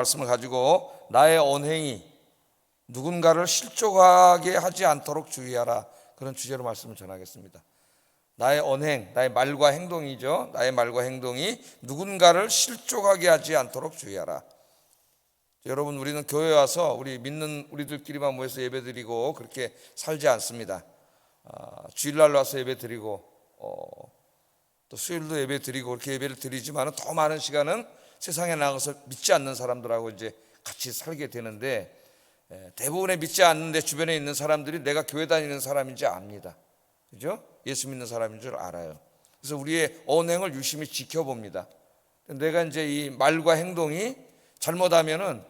말씀을 가지고 나의 언행이 누군가를 실족하게 하지 않도록 주의하라, 그런 주제로 말씀을 전하겠습니다. 나의 언행, 나의 말과 행동이죠. 나의 말과 행동이 누군가를 실족하게 하지 않도록 주의하라. 여러분, 우리는 교회 와서 우리 믿는 우리들끼리만 모여서 예배드리고 그렇게 살지 않습니다. 주일날 와서 예배드리고 또 수요일도 예배드리고 그렇게 예배를 드리지만 더 많은 시간은 세상에 나가서 믿지 않는 사람들하고 이제 같이 살게 되는데, 대부분의 믿지 않는데 주변에 있는 사람들이 내가 교회 다니는 사람인지 압니다. 그죠? 예수 믿는 사람인 줄 알아요. 그래서 우리의 언행을 유심히 지켜봅니다. 내가 이제 이 말과 행동이 잘못하면은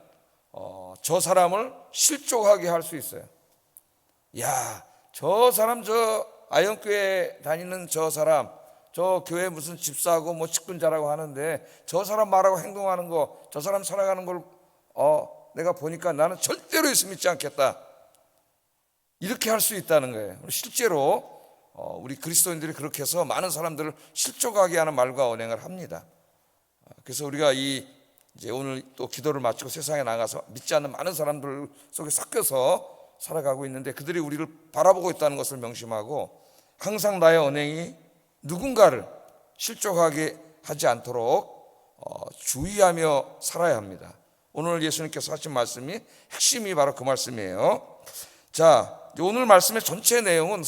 저 사람을 실족하게 할 수 있어요. 야, 저 사람, 저 아영교회 다니는 저 사람, 저 교회 무슨 집사하고 뭐 직분자라고 하는데 저 사람 말하고 행동하는 거, 저 사람 살아가는 걸 내가 보니까 나는 절대로 예수 믿지 않겠다, 이렇게 할 수 있다는 거예요. 실제로 우리 그리스도인들이 그렇게 해서 많은 사람들을 실족하게 하는 말과 언행을 합니다. 그래서 우리가 이제 오늘 또 기도를 마치고 세상에 나가서 믿지 않는 많은 사람들 속에 섞여서 살아가고 있는데, 그들이 우리를 바라보고 있다는 것을 명심하고 항상 나의 언행이 누군가를 실족하게 하지 않도록 주의하며 살아야 합니다. 오늘 예수님께서 하신 말씀이 핵심이 바로 그 말씀이에요. 자, 오늘 말씀의 전체 내용은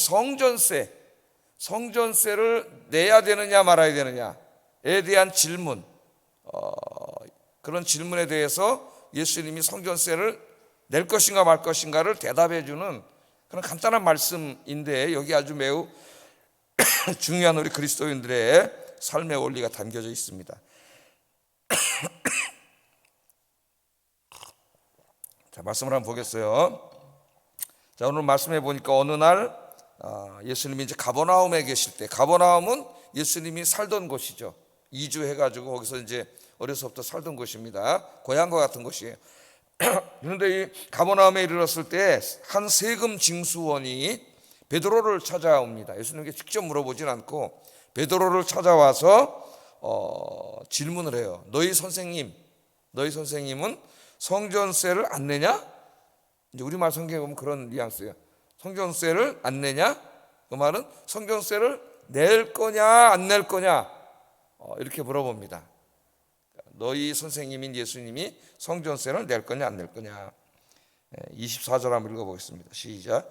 성전세를 내야 되느냐 말아야 되느냐에 대한 질문, 그런 질문에 대해서 예수님이 성전세를 낼 것인가 말 것인가를 대답해 주는 그런 간단한 말씀인데, 여기 아주 매우 중요한 우리 그리스도인들의 삶의 원리가 담겨져 있습니다. 자, 말씀을 한번 보겠어요. 자, 오늘 말씀해 보니까 어느 날 예수님이 이제 가버나움에 계실 때, 가버나움은 예수님이 살던 곳이죠. 이주해가지고 거기서 이제 어려서부터 살던 곳입니다. 고향과 같은 곳이에요. 그런데 이 가버나움에 이르렀을 때 한 세금 징수원이 베드로를 찾아옵니다. 예수님께 직접 물어보진 않고 베드로를 찾아와서 질문을 해요. 너희 선생님은 성전세를 안 내냐? 이제 우리말 성경에 보면 그런 뉘앙스예요. 성전세를 안 내냐? 그 말은 성전세를 낼 거냐 안 낼 거냐, 이렇게 물어봅니다. 너희 선생님인 예수님이 성전세를 낼 거냐 안 낼 거냐. 24절 한번 읽어보겠습니다. 시작.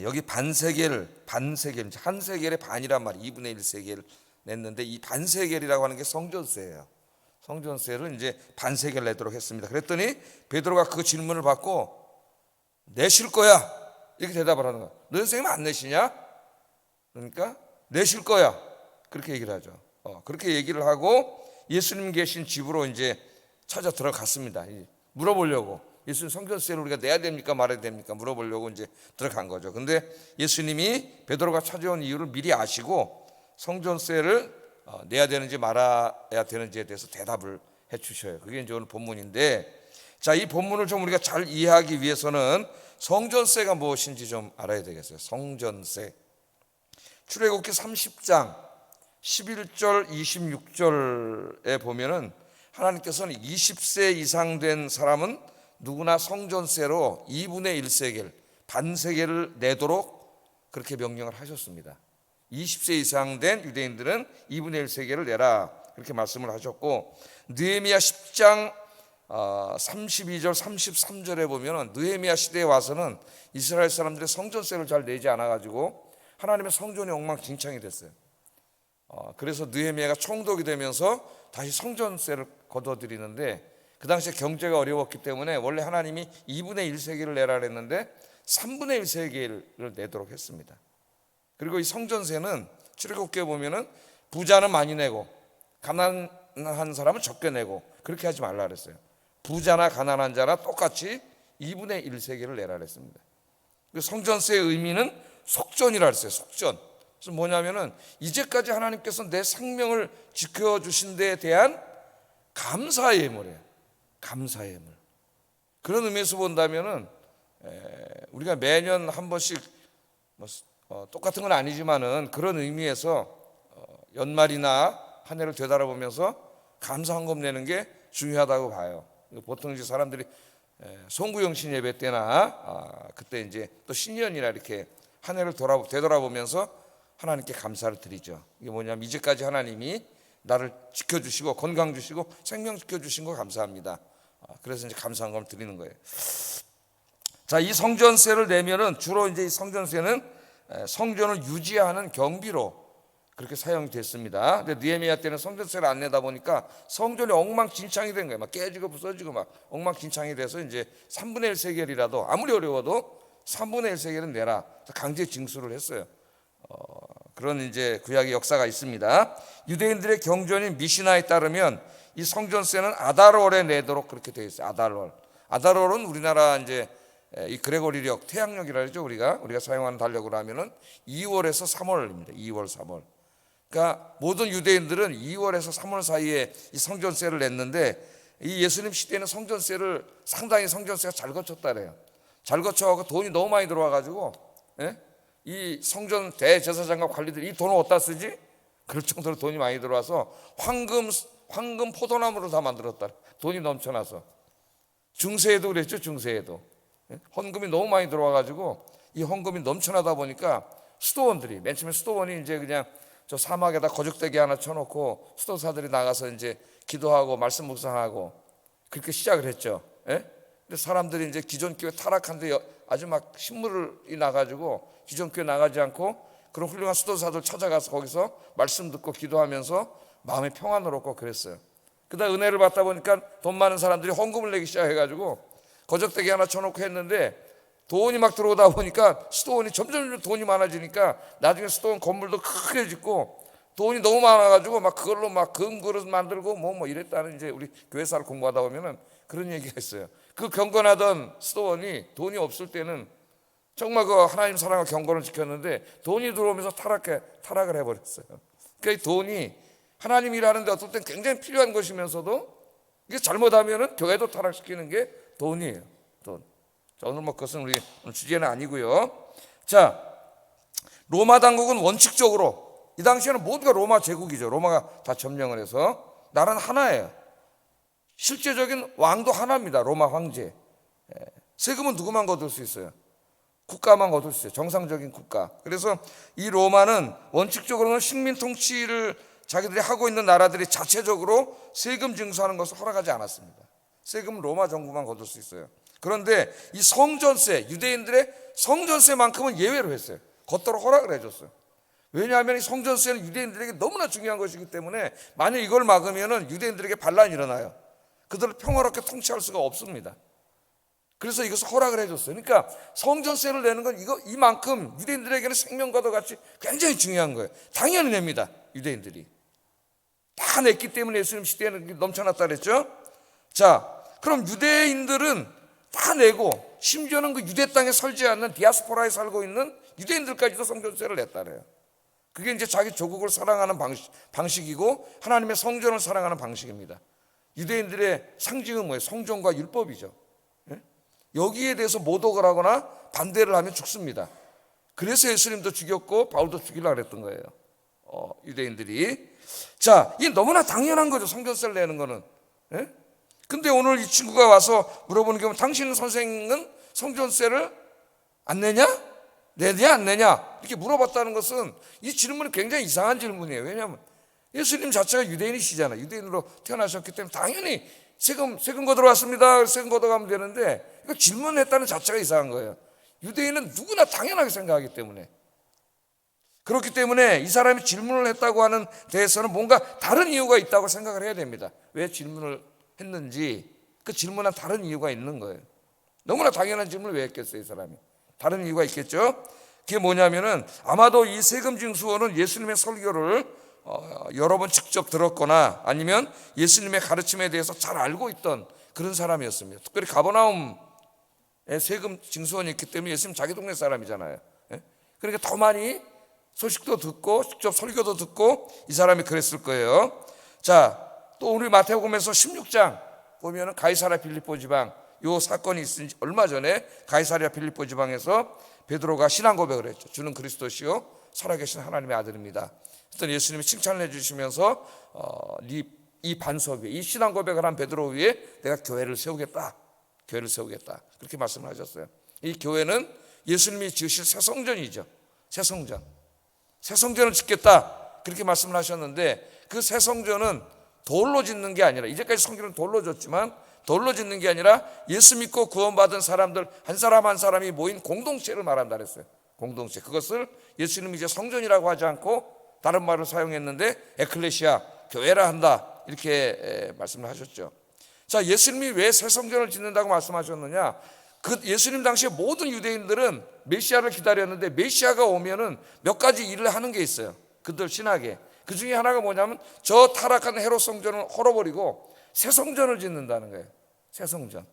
여기 반세겔, 한 세겔의 반이란 말이 2분의 1세겔 냈는데, 이 반세겔이라고 하는 게 성전세예요. 성전세를 이제 반세겔 내도록 했습니다. 그랬더니 베드로가 그 질문을 받고 내실 거야, 이렇게 대답을 하는 거야. 너 선생님 안 내시냐? 그러니까 내실 거야, 그렇게 얘기를 하죠. 그렇게 얘기를 하고 예수님 계신 집으로 이제 찾아 들어갔습니다. 물어보려고. 예수님 성전세를 우리가 내야 됩니까 말아야 됩니까 물어보려고 이제 들어간 거죠. 근데 예수님이 베드로가 찾아온 이유를 미리 아시고 성전세를 내야 되는지 말아야 되는지에 대해서 대답을 해 주셔요. 그게 이제 오늘 본문인데, 자, 이 본문을 좀 우리가 잘 이해하기 위해서는 성전세가 무엇인지 좀 알아야 되겠어요. 성전세. 출애굽기 30장 11절 26절에 보면은 하나님께서는 20세 이상 된 사람은 누구나 성전세로 2분의 1세겔, 반세겔을 내도록 그렇게 명령을 하셨습니다. 20세 이상 된 유대인들은 2분의 1세겔을 내라, 그렇게 말씀을 하셨고, 느헤미야 10장 32절 33절에 보면 느헤미야 시대에 와서는 이스라엘 사람들이 성전세를 잘 내지 않아가지고 하나님의 성전이 엉망진창이 됐어요. 그래서 느헤미야가 총독이 되면서 다시 성전세를 걷어들이는데, 그 당시에 경제가 어려웠기 때문에 원래 하나님이 2분의 1세겔을 내라 그랬는데 3분의 1세겔을 내도록 했습니다. 그리고 이 성전세는 출애굽기에 보면은 부자는 많이 내고 가난한 사람은 적게 내고 그렇게 하지 말라 그랬어요. 부자나 가난한 자나 똑같이 2분의 1세겔을 내라 그랬습니다. 성전세의 의미는 속전이라 그랬어요. 속전. 그래서 뭐냐면은 이제까지 하나님께서 내 생명을 지켜주신 데에 대한 감사의 예물이에요. 감사의 예물. 그런 의미에서 본다면은 우리가 매년 한 번씩 똑같은 건 아니지만은 그런 의미에서 연말이나 한 해를 되돌아보면서 감사 헌금 내는 게 중요하다고 봐요. 보통 이제 사람들이 송구영신 예배 때나 그때 이제 또 신년이나 이렇게 한 해를 되돌아보면서 하나님께 감사를 드리죠. 이게 뭐냐면 이제까지 하나님이 나를 지켜주시고 건강 주시고 생명 지켜주신 거 감사합니다. 그래서 이제 감사 헌금을 드리는 거예요. 자, 이 성전세를 내면은 주로 이제 이 성전세는 성전을 유지하는 경비로 그렇게 사용됐습니다. 근데 느헤미야 때는 성전세를 안 내다 보니까 성전이 엉망진창이 된 거예요. 막 깨지고 부서지고 막 엉망진창이 돼서 이제 3분의 1 세겔이라도 아무리 어려워도 3분의 1 세겔은 내라 강제 징수를 했어요. 그런 이제 구약의 역사가 있습니다. 유대인들의 경전인 미시나에 따르면 이 성전세는 아달월에 내도록 그렇게 되어 있어요. 아달월은 우리나라 이제 이 그레고리력 태양력이라 그러죠. 우리가 사용하는 달력으로 하면은 2월에서 3월입니다. 2월, 3월. 그러니까 모든 유대인들은 2월에서 3월 사이에 이 성전세를 냈는데 이 예수님 시대에는 성전세를 상당히 성전세가 잘 거쳤다래요. 잘 거쳐갖고 돈이 너무 많이 들어와가지고 이 성전 대제사장과 관리들이 이 돈을 어디다 쓰지? 그럴 정도로 돈이 많이 들어와서 황금 포도나무를 다 만들었다. 돈이 넘쳐나서. 중세에도 그랬죠. 중세에도 헌금이 너무 많이 들어와가지고 이 헌금이 넘쳐나다 보니까 수도원들이 맨 처음에 수도원이 이제 그냥 저 사막에다 거적대기 하나 쳐놓고 수도사들이 나가서 이제 기도하고 말씀 묵상하고 그렇게 시작을 했죠. 근데 사람들이 이제 기존 교회 타락한데 아주 막 신물이 나가지고 기존 교회 나가지 않고 그런 훌륭한 수도사들 찾아가서 거기서 말씀 듣고 기도하면서 마음의 평안을 얻고 그랬어요. 그다음 은혜를 받다 보니까 돈 많은 사람들이 헌금을 내기 시작해가지고 거적대기 하나 쳐놓고 했는데 돈이 막 들어오다 보니까 수도원이 점점 돈이 많아지니까 나중에 수도원 건물도 크게 짓고 돈이 너무 많아가지고 막 그걸로 막 금그릇 만들고 뭐 이랬다는 이제 우리 교회사를 공부하다 보면은 그런 얘기가 있어요. 그 경건하던 수도원이 돈이 없을 때는 정말 그 하나님 사랑과 경건을 지켰는데 돈이 들어오면서 타락을 해버렸어요. 그러니까 이 돈이 하나님 일하는데 어떨 땐 굉장히 필요한 것이면서도 이게 잘못하면은 교회도 타락시키는 게 돈이에요. 돈. 자, 오늘 뭐 그것은 우리 주제는 아니고요. 자, 로마 당국은 원칙적으로 이 당시에는 모두가 로마 제국이죠. 로마가 다 점령을 해서 나라는 하나예요. 실제적인 왕도 하나입니다. 로마 황제. 세금은 누구만 거둘 수 있어요? 국가만 거둘 수 있어요. 정상적인 국가. 그래서 이 로마는 원칙적으로는 식민 통치를 자기들이 하고 있는 나라들이 자체적으로 세금 징수하는 것을 허락하지 않았습니다. 세금은 로마 정부만 거둘 수 있어요. 그런데 이 성전세, 유대인들의 성전세만큼은 예외로 했어요. 걷도록 허락을 해줬어요. 왜냐하면 이 성전세는 유대인들에게 너무나 중요한 것이기 때문에 만약 이걸 막으면 유대인들에게 반란이 일어나요. 그들을 평화롭게 통치할 수가 없습니다. 그래서 이것을 허락을 해줬어요. 그러니까 성전세를 내는 건 이만큼 유대인들에게는 생명과도 같이 굉장히 중요한 거예요. 당연히 냅니다. 유대인들이. 다 냈기 때문에 예수님 시대에는 넘쳐났다 그랬죠. 자, 그럼 유대인들은 다 내고 심지어는 그 유대 땅에 살지 않는 디아스포라에 살고 있는 유대인들까지도 성전세를 냈다 그래요. 그게 이제 자기 조국을 사랑하는 방식이고 하나님의 성전을 사랑하는 방식입니다. 유대인들의 상징은 뭐예요? 성전과 율법이죠. 여기에 대해서 모독을 하거나 반대를 하면 죽습니다. 그래서 예수님도 죽였고 바울도 죽이려고 했던 거예요. 유대인들이. 자, 이게 너무나 당연한 거죠. 성전세를 내는 거는. 근데 오늘 이 친구가 와서 물어보는 게 당신 선생은 성전세를 안 내냐? 내냐 안 내냐? 이렇게 물어봤다는 것은 이 질문이 굉장히 이상한 질문이에요. 왜냐하면 예수님 자체가 유대인이시잖아요. 유대인으로 태어나셨기 때문에 당연히 세금 걷어왔습니다. 세금 걷어가면 되는데 이거 질문했다는 자체가 이상한 거예요. 유대인은 누구나 당연하게 생각하기 때문에. 그렇기 때문에 이 사람이 질문을 했다고 하는 데에서는 뭔가 다른 이유가 있다고 생각을 해야 됩니다. 왜 질문을 했는지 그 질문한 다른 이유가 있는 거예요. 너무나 당연한 질문을 왜 했겠어요, 이 사람이? 다른 이유가 있겠죠. 그게 뭐냐면은 아마도 이 세금 징수원은 예수님의 설교를 여러 번 직접 들었거나 아니면 예수님의 가르침에 대해서 잘 알고 있던 그런 사람이었습니다. 특별히 가버나움에 세금 징수원이 있기 때문에 예수님 자기 동네 사람이잖아요. 그러니까 더 많이 소식도 듣고 직접 설교도 듣고 이 사람이 그랬을 거예요. 자, 또 우리 마태복음에서 16장 보면은 가이사랴 빌립보 지방 요 사건이 있은 지 얼마 전에 가이사랴 빌립보 지방에서 베드로가 신앙 고백을 했죠. 주는 그리스도시요 살아계신 하나님의 아들입니다. 그랬더니 예수님이 칭찬을 해주시면서 이 반석 위에, 이 신앙 고백을 한 베드로 위에 내가 교회를 세우겠다. 교회를 세우겠다. 그렇게 말씀을 하셨어요. 이 교회는 예수님이 지으실 새 성전이죠. 새 성전. 새 성전을 짓겠다. 그렇게 말씀을 하셨는데 그 새 성전은 돌로 짓는 게 아니라, 이제까지 성전은 돌로 졌지만 돌로 짓는 게 아니라 예수 믿고 구원받은 사람들 한 사람 한 사람이 모인 공동체를 말한다 그랬어요. 공동체. 그것을 예수님이 이제 성전이라고 하지 않고 다른 말을 사용했는데 에클레시아, 교회라 한다. 이렇게 말씀을 하셨죠. 자, 예수님이 왜 새 성전을 짓는다고 말씀하셨느냐? 그 예수님 당시에 모든 유대인들은 메시아를 기다렸는데 메시아가 오면은 몇 가지 일을 하는 게 있어요. 그들 신학에. 그 중에 하나가 뭐냐면 저 타락한 헤롯 성전을 헐어버리고 새 성전을 짓는다는 거예요. 새 성전.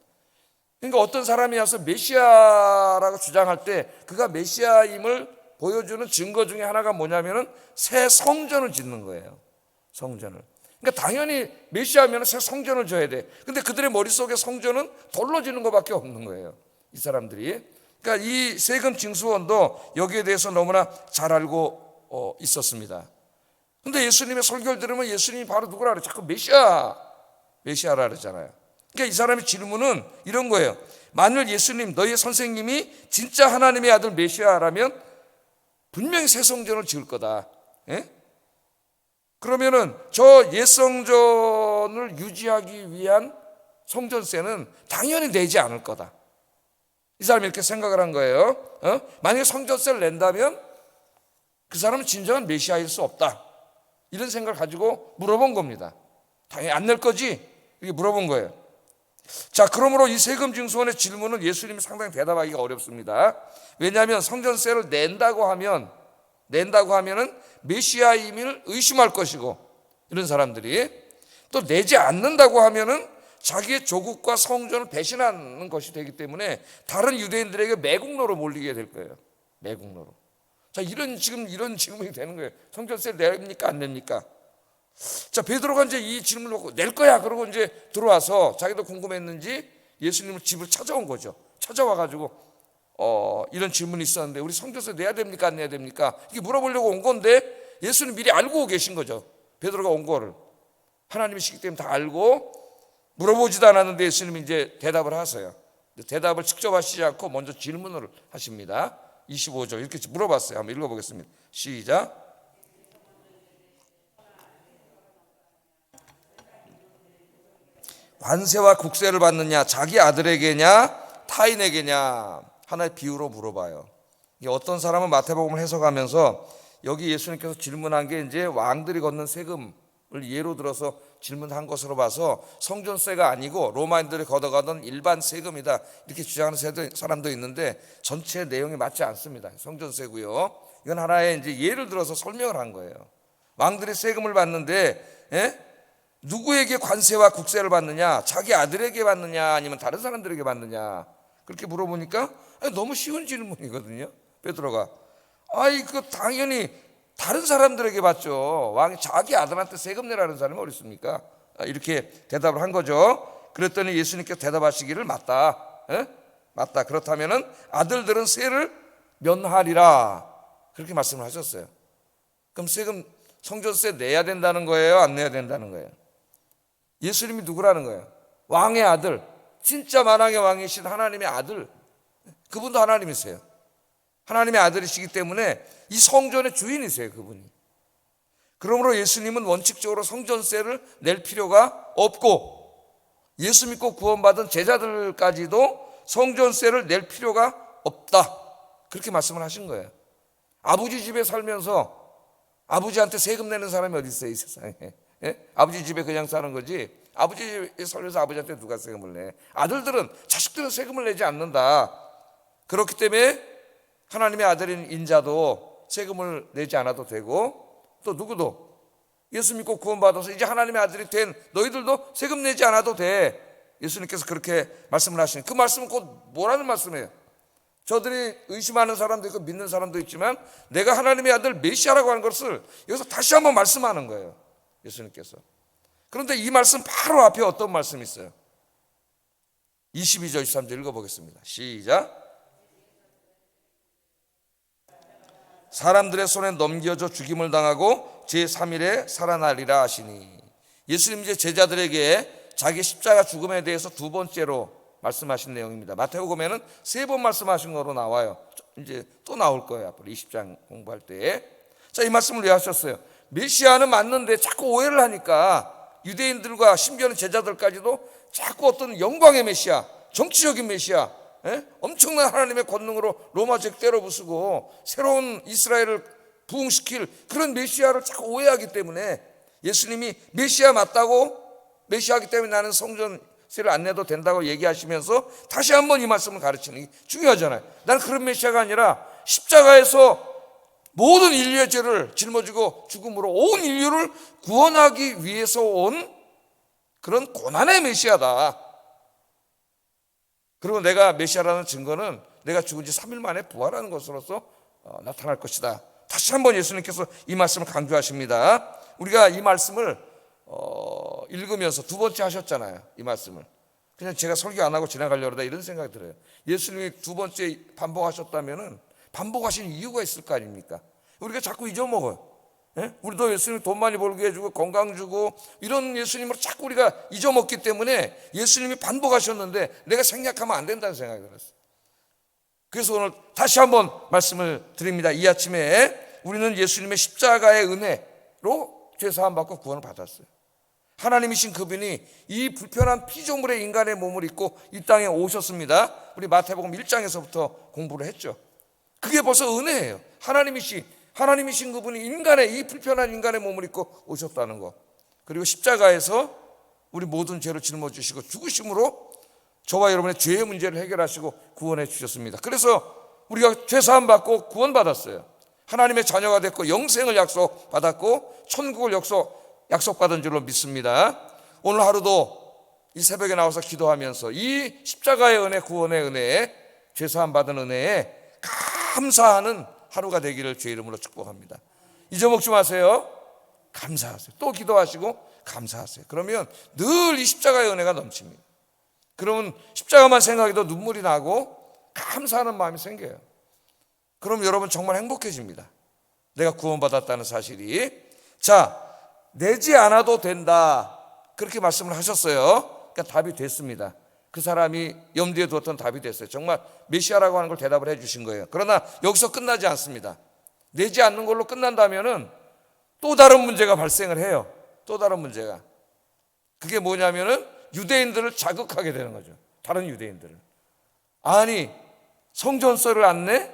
그러니까 어떤 사람이 와서 메시아라고 주장할 때 그가 메시아임을 보여주는 증거 중에 하나가 뭐냐면은 새 성전을 짓는 거예요. 성전을. 그러니까 당연히 메시아면 새 성전을 져야 돼. 근데 그들의 머릿속에 성전은 돌로 짓는 것밖에 없는 거예요. 이 사람들이. 그러니까 이 세금 징수원도 여기에 대해서 너무나 잘 알고 있었습니다. 근데 예수님의 설교를 들으면 예수님이 바로 누구라 그래? 자꾸 메시아라 그러잖아요. 그러니까 이 사람의 질문은 이런 거예요. 만일 예수님, 너희의 선생님이 진짜 하나님의 아들 메시아라면 분명히 새 성전을 지을 거다. 예? 그러면은 저 옛 성전을 유지하기 위한 성전세는 당연히 내지 않을 거다. 이 사람이 이렇게 생각을 한 거예요. 만약에 성전세를 낸다면 그 사람은 진정한 메시아일 수 없다. 이런 생각을 가지고 물어본 겁니다. 당연히 안 낼 거지? 이렇게 물어본 거예요. 자, 그러므로 이 세금 징수원의 질문은 예수님이 상당히 대답하기가 어렵습니다. 왜냐하면 성전세를 낸다고 하면은 메시아임을 의심할 것이고, 이런 사람들이 또 내지 않는다고 하면은 자기의 조국과 성전을 배신하는 것이 되기 때문에 다른 유대인들에게 매국노로 몰리게 될 거예요. 매국노로. 자, 이런 질문이 되는 거예요. 성전세를 냅니까 안 냅니까? 자, 베드로가 이제 이 질문을 놓고 낼 거야 그러고 이제 들어와서 자기도 궁금했는지 예수님을 집을 찾아온 거죠. 찾아와 가지고 이런 질문이 있었는데 우리 성전세 내야 됩니까 안 내야 됩니까? 이게 물어보려고 온 건데 예수님 미리 알고 계신 거죠. 베드로가 온 거를 하나님이시기 때문에 다 알고 물어보지도 않았는데 예수님이 이제 대답을 하세요. 대답을 직접 하시지 않고 먼저 질문을 하십니다. 25절 이렇게 물어봤어요. 한번 읽어보겠습니다. 시작. 관세와 국세를 받느냐 자기 아들에게냐 타인에게냐 하나의 비유로 물어봐요. 이게 어떤 사람은 마태복음을 해석하면서 여기 예수님께서 질문한 게 이제 왕들이 걷는 세금을 예로 들어서 질문한 것으로 봐서 성전세가 아니고 로마인들이 걷어가던 일반 세금이다 이렇게 주장하는 사람도 있는데 전체 내용이 맞지 않습니다. 성전세고요. 이건 하나의 이제 예를 들어서 설명을 한 거예요. 왕들이 세금을 받는데 누구에게 관세와 국세를 받느냐? 자기 아들에게 받느냐? 아니면 다른 사람들에게 받느냐? 그렇게 물어보니까 너무 쉬운 질문이거든요. 베드로가 그 당연히 다른 사람들에게 받죠. 왕이 자기 아들한테 세금 내라는 사람이 어디 있습니까? 이렇게 대답을 한 거죠. 그랬더니 예수님께서 대답하시기를 맞다. 맞다. 그렇다면은 아들들은 세를 면하리라. 그렇게 말씀을 하셨어요. 그럼 세금 성전세 내야 된다는 거예요? 안 내야 된다는 거예요? 예수님이 누구라는 거예요? 왕의 아들, 진짜 만왕의 왕이신 하나님의 아들, 그분도 하나님이세요. 하나님의 아들이시기 때문에 이 성전의 주인이세요, 그분이. 그러므로 예수님은 원칙적으로 성전세를 낼 필요가 없고 예수 믿고 구원받은 제자들까지도 성전세를 낼 필요가 없다. 그렇게 말씀을 하신 거예요. 아버지 집에 살면서 아버지한테 세금 내는 사람이 어디 있어요, 이 세상에? 아버지 집에 그냥 사는 거지 아버지 집에 살면서 아버지한테 누가 세금을 내? 아들들은 자식들은 세금을 내지 않는다. 그렇기 때문에 하나님의 아들인 인자도 세금을 내지 않아도 되고 또 누구도 예수 믿고 구원받아서 이제 하나님의 아들이 된 너희들도 세금 내지 않아도 돼. 예수님께서 그렇게 말씀을 하시는 그 말씀은 곧 뭐라는 말씀이에요? 저들이 의심하는 사람도 있고 믿는 사람도 있지만 내가 하나님의 아들 메시아라고 하는 것을 여기서 다시 한번 말씀하는 거예요. 예수님께서. 그런데 이 말씀 바로 앞에 어떤 말씀이 있어요? 22절 23절 읽어보겠습니다. 시작. 사람들의 손에 넘겨져 죽임을 당하고 제3일에 살아나리라 하시니. 예수님 이제 제자들에게 자기 십자가 죽음에 대해서 두 번째로 말씀하신 내용입니다. 마태복음에는 3번 말씀하신 거로 나와요. 이제 또 나올 거예요, 앞으로 20장 공부할 때. 자, 이 말씀을 왜 하셨어요? 메시아는 맞는데 자꾸 오해를 하니까 유대인들과 심지어는 제자들까지도 자꾸 어떤 영광의 메시아, 정치적인 메시아, 엄청난 하나님의 권능으로 로마 적 때려 부수고 새로운 이스라엘을 부흥시킬 그런 메시아를 자꾸 오해하기 때문에 예수님이 메시아 맞다고, 메시아이기 때문에 나는 성전세를 안 내도 된다고 얘기하시면서 다시 한번 이 말씀을 가르치는 게 중요하잖아요. 나는 그런 메시아가 아니라 십자가에서 모든 인류의 죄를 짊어지고 죽음으로 온 인류를 구원하기 위해서 온 그런 고난의 메시아다. 그리고 내가 메시아라는 증거는 내가 죽은 지 3일 만에 부활하는 것으로서 나타날 것이다. 다시 한번 예수님께서 이 말씀을 강조하십니다. 우리가 이 말씀을 읽으면서 두 번째 하셨잖아요. 이 말씀을 그냥 제가 설교 안 하고 지나가려고 하다 이런 생각이 들어요. 예수님이 두 번째 반복하셨다면은 반복하신 이유가 있을 거 아닙니까? 우리가 자꾸 잊어먹어요. 우리도 예수님 돈 많이 벌게 해주고 건강 주고 이런 예수님을 자꾸 우리가 잊어먹기 때문에 예수님이 반복하셨는데 내가 생략하면 안 된다는 생각이 들었어요. 그래서 오늘 다시 한번 말씀을 드립니다. 이 아침에 우리는 예수님의 십자가의 은혜로 죄사함 받고 구원을 받았어요. 하나님이신 그분이 이 불편한 피조물의 인간의 몸을 입고 이 땅에 오셨습니다. 우리 마태복음 1장에서부터 공부를 했죠. 그게 벌써 은혜예요. 하나님이신 그분이 이 불편한 인간의 몸을 입고 오셨다는 것. 그리고 십자가에서 우리 모든 죄를 짊어지시고 죽으심으로 저와 여러분의 죄의 문제를 해결하시고 구원해 주셨습니다. 그래서 우리가 죄사함 받고 구원받았어요. 하나님의 자녀가 됐고 영생을 약속받았고 천국을 약속받은 줄로 믿습니다. 오늘 하루도 이 새벽에 나와서 기도하면서 이 십자가의 은혜, 구원의 은혜에, 죄사함 받은 은혜에 감사하는 하루가 되기를 주의 이름으로 축복합니다. 잊어먹지 마세요. 감사하세요. 또 기도하시고 감사하세요. 그러면 늘 이 십자가의 은혜가 넘칩니다. 그러면 십자가만 생각해도 눈물이 나고 감사하는 마음이 생겨요. 그럼 여러분 정말 행복해집니다. 내가 구원받았다는 사실이. 자, 내지 않아도 된다, 그렇게 말씀을 하셨어요. 그러니까 답이 됐습니다. 그 사람이 염두에 두었던 답이 됐어요. 정말 메시아라고 하는 걸 대답을 해 주신 거예요. 그러나 여기서 끝나지 않습니다. 내지 않는 걸로 끝난다면은 또 다른 문제가 발생을 해요. 또 다른 문제가. 그게 뭐냐면은 유대인들을 자극하게 되는 거죠. 다른 유대인들을. 아니, 성전세를 안 내?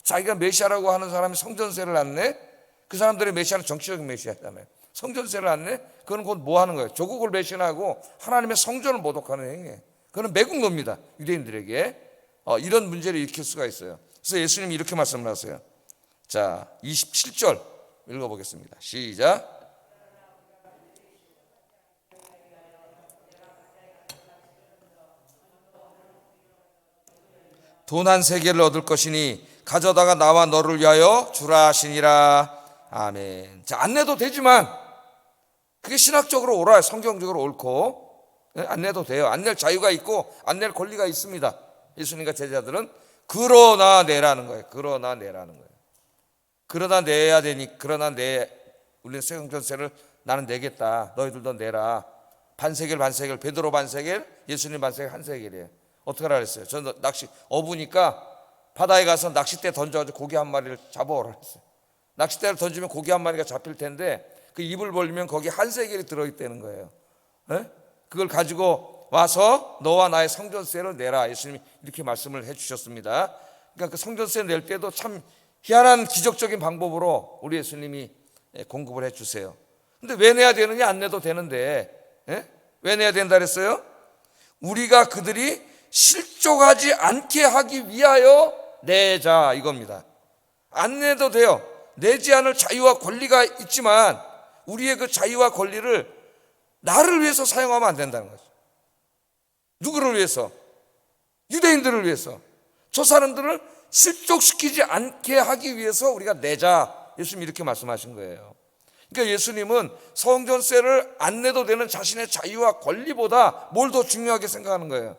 자기가 메시아라고 하는 사람이 성전세를 안 내? 그 사람들의 메시아는 정치적인 메시아잖아요. 성전세를 안 내? 그건 곧 뭐 하는 거예요? 조국을 배신하고 하나님의 성전을 모독하는 행위예요. 그건 매국 겁니다. 유대인들에게. 이런 문제를 일으킬 수가 있어요. 그래서 예수님이 이렇게 말씀을 하세요. 자, 27절 읽어보겠습니다. 시작. 돈 한 세겔을 얻을 것이니 가져다가 나와 너를 위하여 주라 하시니라. 아멘. 자, 안 내도 되지만 그게 신학적으로 옳아요. 성경적으로 옳고 안 내도 돼요. 안 낼 자유가 있고 안 낼 권리가 있습니다. 예수님과 제자들은 그러나 내라는 거예요. 그러나 내라는 거예요. 그러나 내야 되니, 그러나 우리는 성전세를 나는 내겠다. 너희들도 내라. 반세겔, 베드로 반세겔, 예수님 반세겔, 한 세겔이에요. 어떻게 하라 그랬어요? 저는 어부니까 바다에 가서 낚싯대 던져가지고 고기 한 마리를 잡아오라 그랬어요. 낚싯대를 던지면 고기 한 마리가 잡힐 텐데 그 입을 벌리면 거기 한 세겔이 들어있다는 거예요. 그걸 가지고 와서 너와 나의 성전세를 내라. 예수님이 이렇게 말씀을 해주셨습니다. 그러니까 그 성전세 낼 때도 참 희한한 기적적인 방법으로 우리 예수님이 공급을 해주세요. 근데 왜 내야 되느냐? 안 내도 되는데. 왜 내야 된다 그랬어요? 우리가 그들이 실족하지 않게 하기 위하여 내자, 이겁니다. 안 내도 돼요. 내지 않을 자유와 권리가 있지만 우리의 그 자유와 권리를 나를 위해서 사용하면 안 된다는 거죠. 누구를 위해서? 유대인들을 위해서. 저 사람들을 실족시키지 않게 하기 위해서 우리가 내자. 예수님이 이렇게 말씀하신 거예요. 그러니까 예수님은 성전세를 안 내도 되는 자신의 자유와 권리보다 뭘 더 중요하게 생각하는 거예요?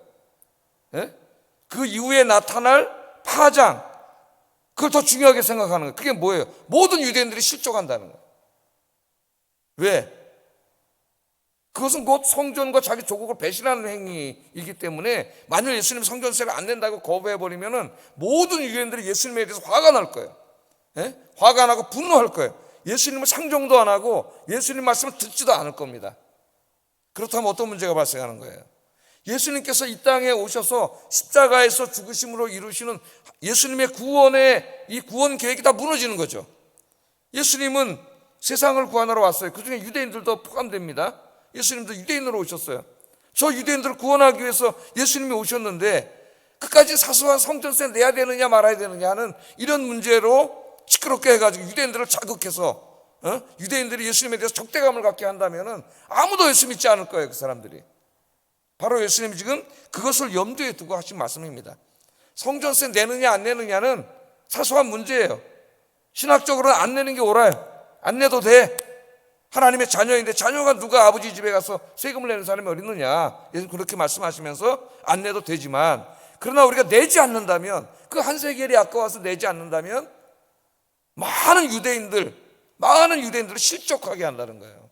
그 이후에 나타날 파장, 그걸 더 중요하게 생각하는 거예요. 그게 뭐예요? 모든 유대인들이 실족한다는 거예요. 왜? 그것은 곧 성전과 자기 조국을 배신하는 행위이기 때문에 만일 예수님 성전세를 안 낸다고 거부해버리면 모든 유대인들이 예수님에 대해서 화가 날 거예요. 화가 나고 분노할 거예요. 예수님을 상종도 안 하고 예수님 말씀을 듣지도 않을 겁니다. 그렇다면 어떤 문제가 발생하는 거예요? 예수님께서 이 땅에 오셔서 십자가에서 죽으심으로 이루시는 예수님의 구원의 이 구원 계획이 다 무너지는 거죠. 예수님은 세상을 구원하러 왔어요. 그중에 유대인들도 포함됩니다. 예수님도 유대인으로 오셨어요. 저 유대인들을 구원하기 위해서 예수님이 오셨는데 끝까지 사소한 성전세 내야 되느냐 말아야 되느냐 하는 이런 문제로 시끄럽게 해가지고 유대인들을 자극해서 유대인들이 예수님에 대해서 적대감을 갖게 한다면 아무도 예수 믿지 않을 거예요. 그 사람들이. 바로 예수님이 지금 그것을 염두에 두고 하신 말씀입니다. 성전세 내느냐 안 내느냐는 사소한 문제예요. 신학적으로는 안 내는 게 옳아요. 안 내도 돼. 하나님의 자녀인데 자녀가 누가 아버지 집에 가서 세금을 내는 사람이 어디 있느냐. 예수님 그렇게 말씀하시면서 안 내도 되지만, 그러나 우리가 내지 않는다면, 그 한 세겔이 아까워서 내지 않는다면 많은 유대인들을 실족하게 한다는 거예요.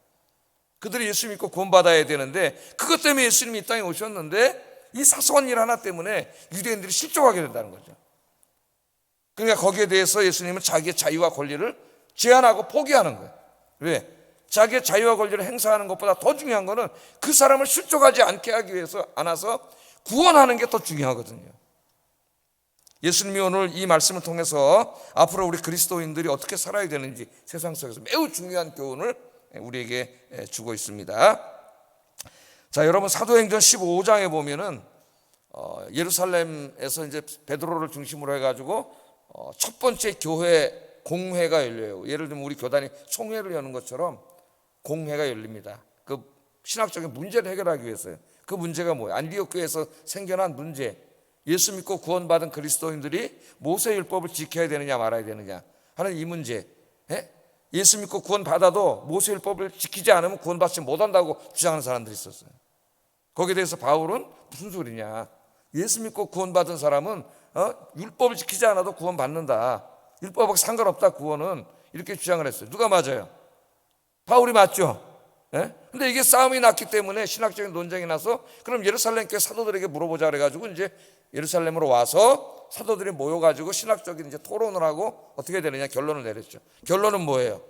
그들이 예수 믿고 구원받아야 되는데 그것 때문에 예수님이 이 땅에 오셨는데 이 사소한 일 하나 때문에 유대인들이 실족하게 된다는 거죠. 그러니까 거기에 대해서 예수님은 자기의 자유와 권리를 제한하고 포기하는 거예요. 왜? 자기의 자유와 권리를 행사하는 것보다 더 중요한 거는 그 사람을 실족하지 않게 하기 위해서 안아서 구원하는 게 더 중요하거든요. 예수님이 오늘 이 말씀을 통해서 앞으로 우리 그리스도인들이 어떻게 살아야 되는지 세상 속에서 매우 중요한 교훈을 우리에게 주고 있습니다. 자, 여러분 사도행전 15장에 보면은 예루살렘에서 이제 베드로를 중심으로 해가지고 첫 번째 교회 공회가 열려요. 예를 들면 우리 교단이 총회를 여는 것처럼 공회가 열립니다. 그 신학적인 문제를 해결하기 위해서요. 그 문제가 뭐예요? 안디옥 교회에서 생겨난 문제. 예수 믿고 구원받은 그리스도인들이 모세율법을 지켜야 되느냐 말아야 되느냐 하는 이 문제. 예수 믿고 구원받아도 모세율법을 지키지 않으면 구원받지 못한다고 주장하는 사람들이 있었어요. 거기에 대해서 바울은 무슨 소리냐, 예수 믿고 구원받은 사람은 율법을 지키지 않아도 구원받는다, 율법하고 상관없다 구원은, 이렇게 주장을 했어요. 누가 맞아요? 바울이 맞죠. 근데 이게 싸움이 났기 때문에 신학적인 논쟁이 나서 그럼 예루살렘 교회 사도들에게 물어보자 그래가지고 이제 예루살렘으로 와서 사도들이 모여가지고 신학적인 이제 토론을 하고 어떻게 되느냐 결론을 내렸죠. 결론은 뭐예요?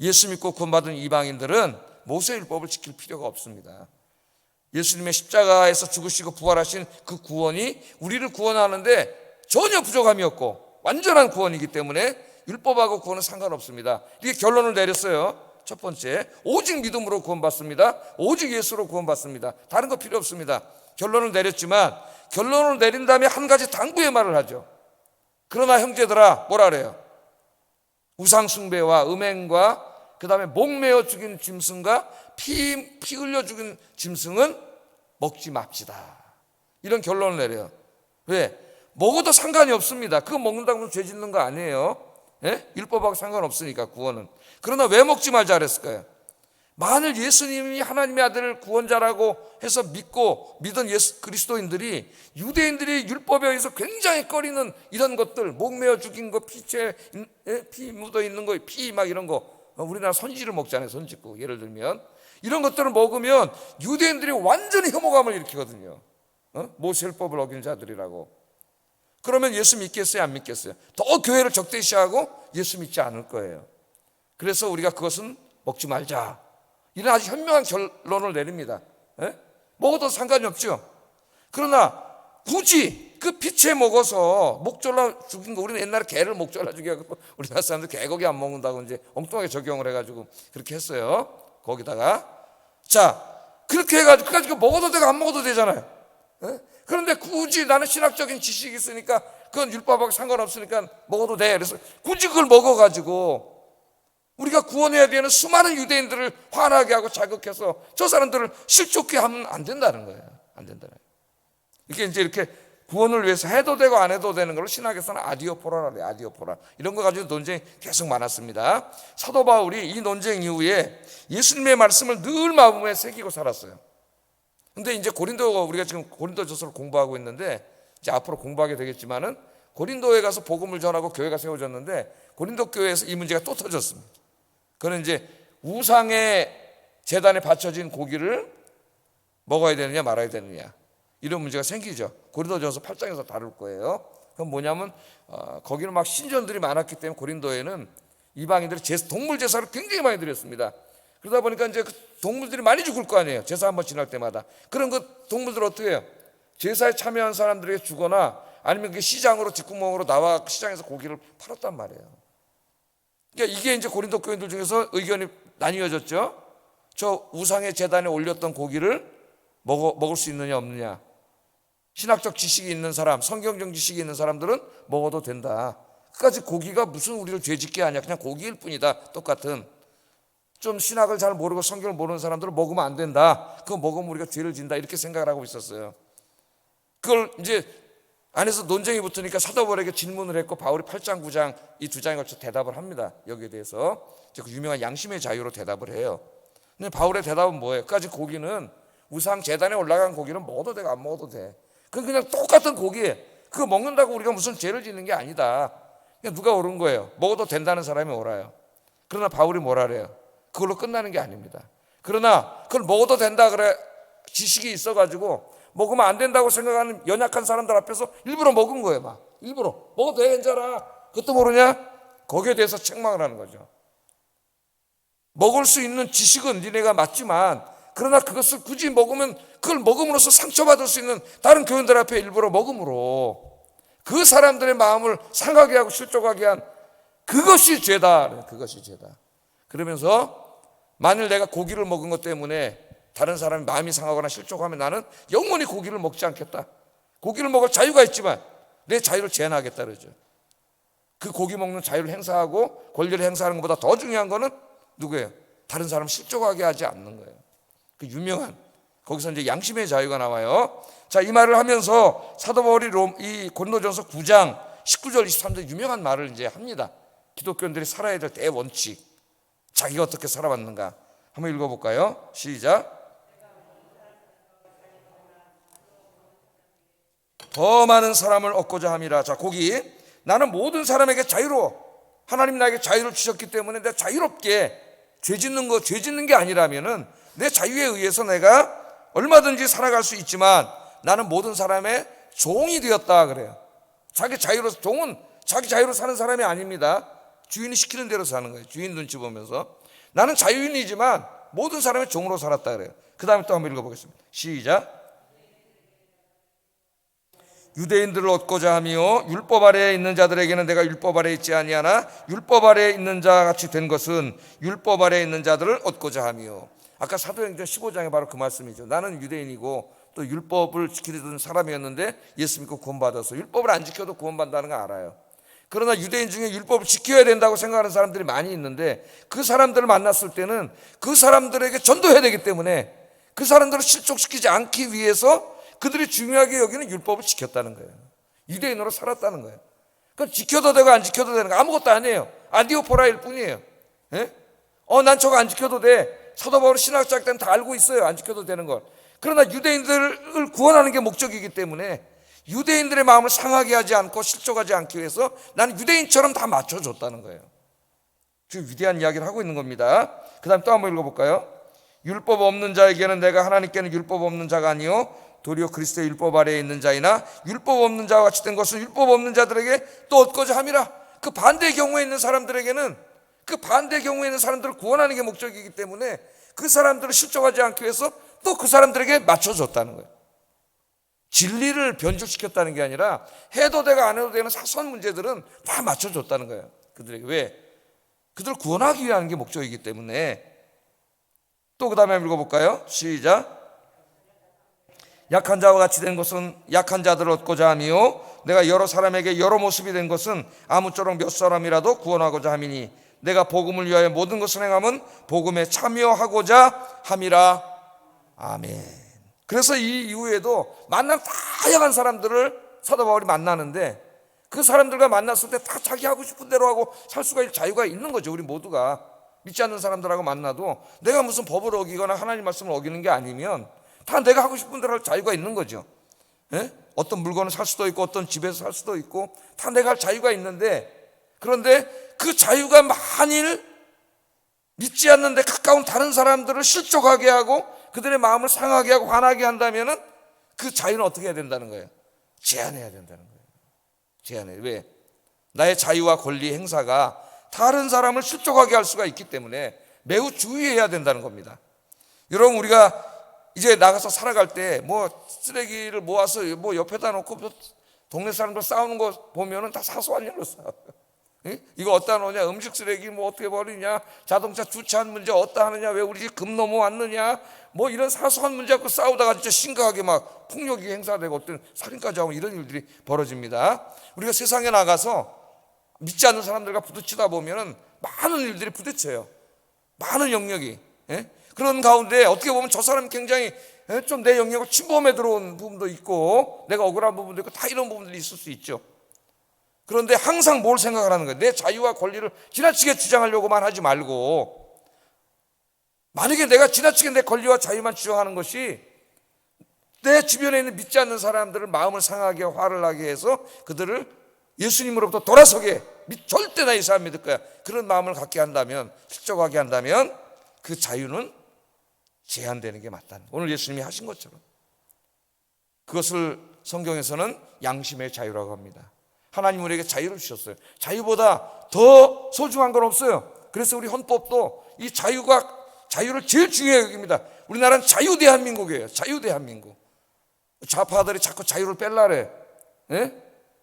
예수 믿고 구원받은 이방인들은 모세율법을 지킬 필요가 없습니다. 예수님의 십자가에서 죽으시고 부활하신 그 구원이 우리를 구원하는데 전혀 부족함이 없고 완전한 구원이기 때문에 율법하고 구원은 상관없습니다. 이게 결론을 내렸어요. 첫 번째, 오직 믿음으로 구원받습니다. 오직 예수로 구원받습니다. 다른 거 필요 없습니다. 결론을 내렸지만 결론을 내린 다음에 한 가지 당부의 말을 하죠. 그러나 형제들아, 뭐라 그래요? 우상 숭배와 음행과 그 다음에 목매어 죽인 짐승과 피 흘려 죽인 짐승은 먹지 맙시다. 이런 결론을 내려요. 왜? 먹어도 상관이 없습니다. 그거 먹는다고 해서 죄 짓는 거 아니에요. 율법하고 상관없으니까 구원은. 그러나 왜 먹지 말자 그랬을까요? 만일 예수님이 하나님의 아들 구원자라고 해서 믿은 예수 그리스도인들이 유대인들이 율법에 의해서 굉장히 꺼리는 이런 것들, 목매어 죽인 거, 피 묻어 있는 거, 피 막 이런 거, 우리나라 선지를 먹잖아요. 선지국 예를 들면 이런 것들을 먹으면 유대인들이 완전히 혐오감을 일으키거든요. 모세율법을 어긴 자들이라고. 그러면 예수 믿겠어요? 안 믿겠어요? 더 교회를 적대시하고 예수 믿지 않을 거예요. 그래서 우리가 그것은 먹지 말자, 이런 아주 현명한 결론을 내립니다. 먹어도 상관이 없죠. 그러나 굳이 그 피채 먹어서 목 졸라 죽인 거, 우리는 옛날에 개를 목 졸라 죽여갖고 우리나라 사람들 개고기 안 먹는다고 이제 엉뚱하게 적용을 해가지고 그렇게 했어요. 거기다가 자, 그렇게 해가지고 그까짓 거 먹어도 되고 안 먹어도 되잖아요. 그런데 굳이 나는 신학적인 지식이 있으니까 그건 율법하고 상관없으니까 먹어도 돼. 그래서 굳이 그걸 먹어가지고 우리가 구원해야 되는 수많은 유대인들을 화나게 하고 자극해서 저 사람들을 실족해 하면 안 된다는 거예요. 안 된다는 거예요. 이게 이제 이렇게 구원을 위해서 해도 되고 안 해도 되는 걸 신학에서는 아디오포라라 그래요. 아디오포라. 이런 거 가지고 논쟁이 계속 많았습니다. 사도 바울이 이 논쟁 이후에 예수님의 말씀을 늘 마음에 새기고 살았어요. 근데 이제 우리가 지금 고린도전서를 공부하고 있는데 이제 앞으로 공부하게 되겠지만은 고린도에 가서 복음을 전하고 교회가 세워졌는데 고린도 교회에서 이 문제가 또 터졌습니다. 그는 이제 우상의 제단에 바쳐진 고기를 먹어야 되느냐 말아야 되느냐 이런 문제가 생기죠. 고린도전서 8장에서 다룰 거예요. 그건 뭐냐면 거기는 막 신전들이 많았기 때문에 고린도에는 이방인들이 동물 제사를 굉장히 많이 드렸습니다. 그러다 보니까 이제 그 동물들이 많이 죽을 거 아니에요. 제사 한번 지날 때마다. 그런 그 동물들 어떻게 해요? 제사에 참여한 사람들에게 주거나 아니면 그 시장으로 뒷구멍으로 나와 시장에서 고기를 팔았단 말이에요. 그러니까 이게 이제 고린도 교인들 중에서 의견이 나뉘어졌죠. 저 우상의 제단에 올렸던 고기를 먹을 수 있느냐 없느냐. 신학적 지식이 있는 사람, 성경적 지식이 있는 사람들은 먹어도 된다. 그까지 고기가 무슨 우리를 죄짓게 하냐. 그냥 고기일 뿐이다. 똑같은. 좀 신학을 잘 모르고 성경을 모르는 사람들은 먹으면 안 된다. 그거 먹으면 우리가 죄를 진다. 이렇게 생각을 하고 있었어요. 그걸 이제 안에서 논쟁이 붙으니까 사도 바울에게 질문을 했고 바울이 8장, 9장 이 두 장에 걸쳐 대답을 합니다. 여기에 대해서 그 유명한 양심의 자유로 대답을 해요. 근데 바울의 대답은 뭐예요? 까지 고기는 우상 제단에 올라간 고기는 먹어도 되고 안 먹어도 돼. 그건 그냥 똑같은 고기에 그거 먹는다고 우리가 무슨 죄를 짓는 게 아니다. 그냥 누가 옳은 거예요? 먹어도 된다는 사람이 옳아요. 그러나 바울이 뭐라 그래요? 그걸로 끝나는 게 아닙니다. 그러나 그걸 먹어도 된다 그래 지식이 있어가지고 먹으면 안 된다고 생각하는 연약한 사람들 앞에서 일부러 먹은 거예요. 막 일부러 먹어도 돼 괜찮아. 그것도 모르냐? 거기에 대해서 책망을 하는 거죠. 먹을 수 있는 지식은 니네가 맞지만 그러나 그것을 굳이 먹으면 그걸 먹음으로써 상처받을 수 있는 다른 교인들 앞에 일부러 먹음으로 그 사람들의 마음을 상하게 하고 실족하게 한 그것이 죄다. 그것이 죄다. 그러면서 만일 내가 고기를 먹은 것 때문에 다른 사람이 마음이 상하거나 실족하면 나는 영원히 고기를 먹지 않겠다. 고기를 먹을 자유가 있지만 내 자유를 제한하겠다 그러죠. 그 고기 먹는 자유를 행사하고 권리를 행사하는 것보다 더 중요한 거는 누구예요? 다른 사람 실족하게 하지 않는 거예요. 그 유명한 거기서 이제 양심의 자유가 나와요. 자, 이 말을 하면서 사도 바울이 이 고린도전서 9장 19절 23절 유명한 말을 이제 합니다. 기독교인들이 살아야 될 대원칙. 자기가 어떻게 살아왔는가 한번 읽어볼까요? 시작. 더 많은 사람을 얻고자 함이라. 자, 거기 나는 모든 사람에게 자유로 하나님 나에게 자유를 주셨기 때문에 내가 자유롭게 죄 짓는 게 아니라면은 내 자유에 의해서 내가 얼마든지 살아갈 수 있지만 나는 모든 사람의 종이 되었다 그래요. 자기 자유로 종은 자기 자유로 사는 사람이 아닙니다. 주인이 시키는 대로 사는 거예요. 주인 눈치 보면서 나는 자유인이지만 모든 사람의 종으로 살았다 그래요. 그 다음에 또 한번 읽어보겠습니다. 시작. 유대인들을 얻고자 하며 율법 아래에 있는 자들에게는 내가 율법 아래에 있지 아니하나 율법 아래에 있는 자 같이 된 것은 율법 아래에 있는 자들을 얻고자 하며. 아까 사도행전 15장에 바로 그 말씀이죠. 나는 유대인이고 또 율법을 지키던 사람이었는데 예수 믿고 구원받아서 율법을 안 지켜도 구원받는다는 거 알아요. 그러나 유대인 중에 율법을 지켜야 된다고 생각하는 사람들이 많이 있는데 그 사람들을 만났을 때는 그 사람들에게 전도해야 되기 때문에 그 사람들을 실족시키지 않기 위해서 그들이 중요하게 여기는 율법을 지켰다는 거예요. 유대인으로 살았다는 거예요. 그건 지켜도 되고 안 지켜도 되는 거 아무것도 아니에요. 아디오포라일 뿐이에요. 예? 난 저거 안 지켜도 돼. 사도 바울 신학자일 때는 다 알고 있어요. 안 지켜도 되는 걸. 그러나 유대인들을 구원하는 게 목적이기 때문에 유대인들의 마음을 상하게 하지 않고 실족하지 않기 위해서 나는 유대인처럼 다 맞춰줬다는 거예요. 지금 위대한 이야기를 하고 있는 겁니다. 그 다음 또 한번 읽어볼까요? 율법 없는 자에게는 내가 하나님께는 율법 없는 자가 아니요 도리어 그리스도의 율법 아래에 있는 자이나 율법 없는 자와 같이 된 것은 율법 없는 자들에게 또 얻고자 함이라. 그 반대의 경우에 있는 사람들에게는 그 반대의 경우에 있는 사람들을 구원하는 게 목적이기 때문에 그 사람들을 실족하지 않기 위해서 또 그 사람들에게 맞춰줬다는 거예요. 진리를 변질시켰다는 게 아니라 해도 되고 안 해도 되는 사소한 문제들은 다 맞춰줬다는 거예요. 그들에게. 왜? 그들을 구원하기 위한 게 목적이기 때문에. 또 그 다음에 읽어볼까요? 시작. 약한 자와 같이 된 것은 약한 자들을 얻고자 하며 내가 여러 사람에게 여러 모습이 된 것은 아무쪼록 몇 사람이라도 구원하고자 함이니 내가 복음을 위하여 모든 것을 행함은 복음에 참여하고자 함이라. 아멘. 그래서 이 이후에도 만난 다양한 사람들을 사도 바울이 만나는데 그 사람들과 만났을 때 다 자기 하고 싶은 대로 하고 살 수가 있는 자유가 있는 거죠. 우리 모두가 믿지 않는 사람들하고 만나도 내가 무슨 법을 어기거나 하나님 말씀을 어기는 게 아니면 다 내가 하고 싶은 대로 할 자유가 있는 거죠. 예? 어떤 물건을 살 수도 있고 어떤 집에서 살 수도 있고 다 내가 할 자유가 있는데, 그런데 그 자유가 만일 믿지 않는데 가까운 다른 사람들을 실족하게 하고 그들의 마음을 상하게 하고 화나게 한다면은 그 자유는 어떻게 해야 된다는 거예요? 제한해야 된다는 거예요. 제한해. 왜? 나의 자유와 권리 행사가 다른 사람을 실족하게 할 수가 있기 때문에 매우 주의해야 된다는 겁니다. 여러분, 우리가 이제 나가서 살아갈 때 뭐 쓰레기를 모아서 뭐 옆에다 놓고 동네 사람들 싸우는 거 보면은 다 사소한 일로 싸워. 이거 어디다 놓냐, 음식 쓰레기 뭐 어떻게 버리냐, 자동차 주차한 문제 어디다 하느냐, 왜 우리 집 금 넘어왔느냐, 뭐 이런 사소한 문제 갖고 싸우다가 진짜 심각하게 막 폭력이 행사되고 어떤 살인까지 하고 이런 일들이 벌어집니다. 우리가 세상에 나가서 믿지 않는 사람들과 부딪히다 보면은 많은 일들이 부딪혀요. 많은 영역이. 그런 가운데 어떻게 보면 저 사람이 굉장히 좀 내 영역을 침범해 들어온 부분도 있고 내가 억울한 부분도 있고 다 이런 부분들이 있을 수 있죠. 그런데 항상 뭘 생각을 하는 거예요? 내 자유와 권리를 지나치게 주장하려고만 하지 말고, 만약에 내가 지나치게 내 권리와 자유만 주장하는 것이 내 주변에 있는 믿지 않는 사람들을 마음을 상하게 화를 나게 해서 그들을 예수님으로부터 돌아서게, 절대 나 이 사람 믿을 거야, 그런 마음을 갖게 한다면, 실족하게 한다면 그 자유는 제한되는 게 맞다는, 오늘 예수님이 하신 것처럼. 그것을 성경에서는 양심의 자유라고 합니다. 하나님 우리에게 자유를 주셨어요. 자유보다 더 소중한 건 없어요. 그래서 우리 헌법도 이 자유를 제일 중요하게 여깁니다. 우리나라는 자유 대한민국이에요. 자유 대한민국. 좌파들이 자꾸 자유를 뺄라래.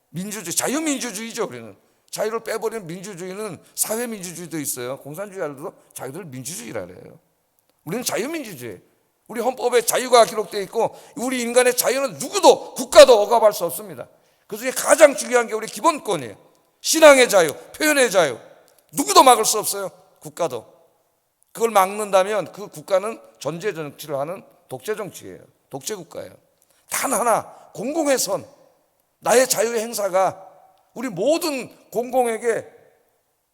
민주주의, 자유민주주의죠. 우리는 자유를 빼버리는 민주주의는 사회민주주의도 있어요. 공산주의자들도 자기들 민주주의라 그래요. 우리는 자유민주주의. 우리 헌법에 자유가 기록되어 있고 우리 인간의 자유는 누구도, 국가도 억압할 수 없습니다. 그중에 가장 중요한 게 우리 기본권이에요. 신앙의 자유, 표현의 자유. 누구도 막을 수 없어요. 국가도. 그걸 막는다면 그 국가는 전제 정치를 하는 독재 정치예요. 독재 국가예요. 단 하나, 공공의 선, 나의 자유의 행사가 우리 모든 공공에게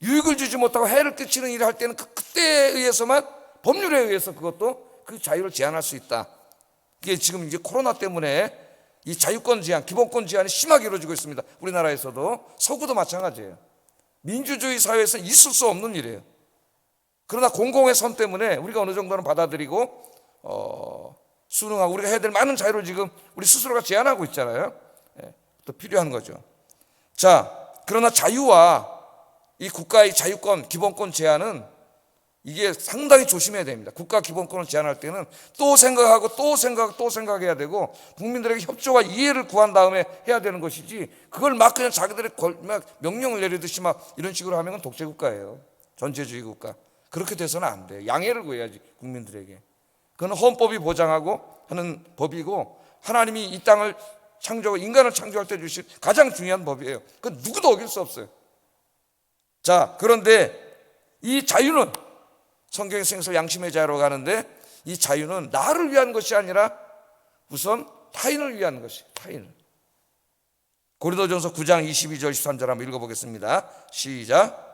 유익을 주지 못하고 해를 끼치는 일을 할 때는 그때에 의해서만, 법률에 의해서 그것도 그 자유를 제한할 수 있다. 이게 지금 이제 코로나 때문에 이 자유권 제한, 기본권 제한이 심하게 이루어지고 있습니다. 우리나라에서도, 서구도 마찬가지예요. 민주주의 사회에서 있을 수 없는 일이에요. 그러나 공공의 선 때문에 우리가 어느 정도는 받아들이고 수능하고 우리가 해야 될 많은 자유를 지금 우리 스스로가 제한하고 있잖아요. 또 필요한 거죠. 자, 그러나 자유와 이 국가의 자유권, 기본권 제한은 이게 상당히 조심해야 됩니다. 국가 기본권을 제한할 때는 또 생각하고 또 생각해야 되고 국민들에게 협조와 이해를 구한 다음에 해야 되는 것이지, 그걸 막 그냥 자기들의 막 명령을 내리듯이 막 이런 식으로 하면 독재 국가예요. 전체주의 국가. 그렇게 돼서는 안 돼요. 양해를 구해야지 국민들에게. 그건 헌법이 보장하고 하는 법이고, 하나님이 이 땅을 창조하고 인간을 창조할 때 주신 가장 중요한 법이에요. 그건 누구도 어길 수 없어요. 자, 그런데 이 자유는 성경의 생서 양심의 자유라고 하는데, 이 자유는 나를 위한 것이 아니라 우선 타인을 위한 것이, 타인을. 고린도전서 9장 22절 23절 한번 읽어보겠습니다. 시작.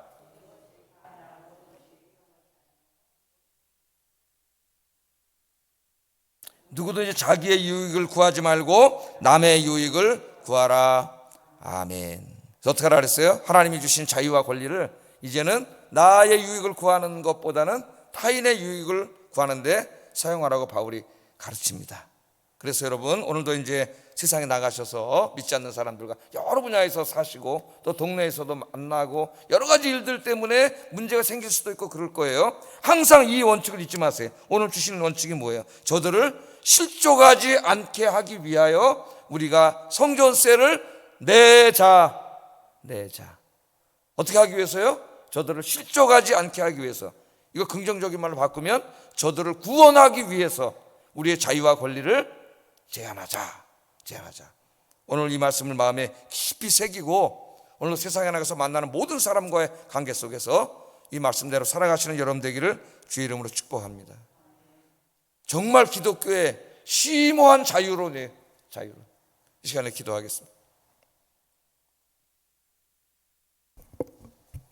누구든지 자기의 유익을 구하지 말고 남의 유익을 구하라. 아멘. 어떻게 하라 그랬어요? 하나님이 주신 자유와 권리를 이제는 나의 유익을 구하는 것보다는 타인의 유익을 구하는데 사용하라고 바울이 가르칩니다. 그래서 여러분, 오늘도 이제 세상에 나가셔서 믿지 않는 사람들과 여러 분야에서 사시고 또 동네에서도 만나고 여러 가지 일들 때문에 문제가 생길 수도 있고 그럴 거예요. 항상 이 원칙을 잊지 마세요. 오늘 주시는 원칙이 뭐예요? 저들을 실족하지 않게 하기 위하여 우리가 성전세를 내자. 어떻게 하기 위해서요? 저들을 실족하지 않게 하기 위해서. 이거 긍정적인 말로 바꾸면 저들을 구원하기 위해서 우리의 자유와 권리를 제한하자. 오늘 이 말씀을 마음에 깊이 새기고 오늘 세상에 나가서 만나는 모든 사람과의 관계 속에서 이 말씀대로 살아가시는 여러분 되기를 주의 이름으로 축복합니다. 정말 기독교의 심오한 자유로, 자유로. 이 시간에 기도하겠습니다.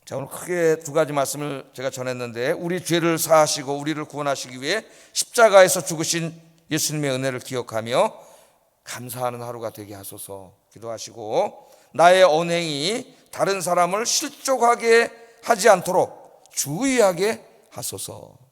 자, 오늘 크게 두 가지 말씀을 제가 전했는데, 우리 죄를 사하시고 우리를 구원하시기 위해 십자가에서 죽으신 예수님의 은혜를 기억하며 감사하는 하루가 되게 하소서 기도하시고, 나의 언행이 다른 사람을 실족하게 하지 않도록 주의하게 하소서.